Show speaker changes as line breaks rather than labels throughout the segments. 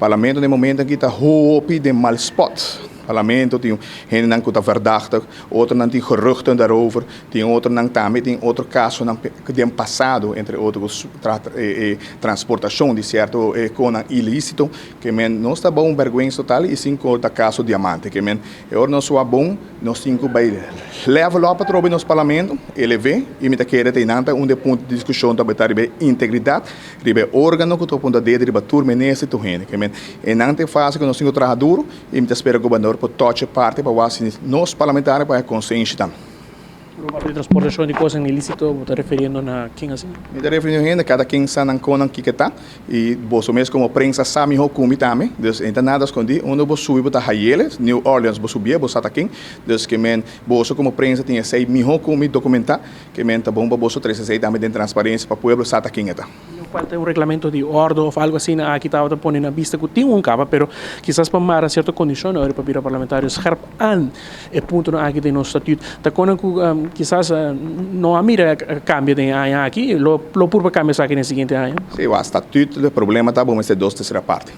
parlamento no momento em que está hopi de mal spot. Parlamento tem gente não está verdade, outro não tem geruchten daarover, tem outro não também tem outro caso que tem passado entre outros transportação de certo com ilícito que não está bom vergonha total e cinco da caso diamante que não só bom nós cinco vai leva lá para trobe nos parlamento ele vê e me querer tem nada ponto de discussão também tá ribe integridade ribe órgão que tô ponto de ribe turma nesse to gente que e não tem fácil que nós cinco trabalha duro e me espera governador por toda parte para nós parlamentares para consciência também.
O parte de transportação de coisas ilícitas, você está referindo a quem assim?
Me está referindo a cada quem está na conan que está e você mesmo como prensa sabe o como também, então nada escondido, onde você subir para Hayeles, New Orleans você subir, você está aqui, então você como prensa tem esse melhor como documentar, que tá bom para você trazer também de transparência para o povo está aqui está.
Falta reglamento de ordem ou algo assim, aqui estava pondo na vista que tem capa, pero quizás para uma certa condição, para vir parlamentar scherp aan e ponto no aqui tem no estatuto, tá quando quizás não há mira cambio de aqui, lo purba cambio aqui no seguinte ano.
Sim, o estatuto, o problema tá bom, mas é duas terceira parte.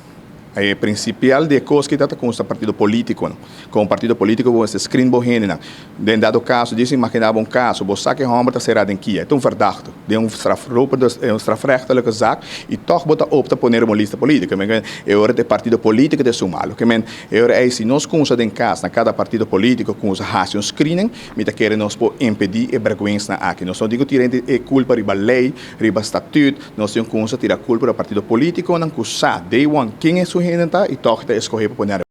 É principal de coisa que está com o partido político, não? Com o partido político você screen bohene, não? De dado caso, dizem imaginar um caso, você que homem está será em que é, então verdade, de strafroeper, strafrechtelijke zaak, e toch bota opta poner uma lista política, é hora de partido político de sumá-lo, que é hora é se nós com em casa, na cada partido político com os racios screening, me tá querendo nós por impedir e vergonha na aqui, nós não digo tirando é culpa riba lei, riba estatuto, nós temos com tirar culpa do partido político, não custa, day one, quem é sua e toch te escolher para poner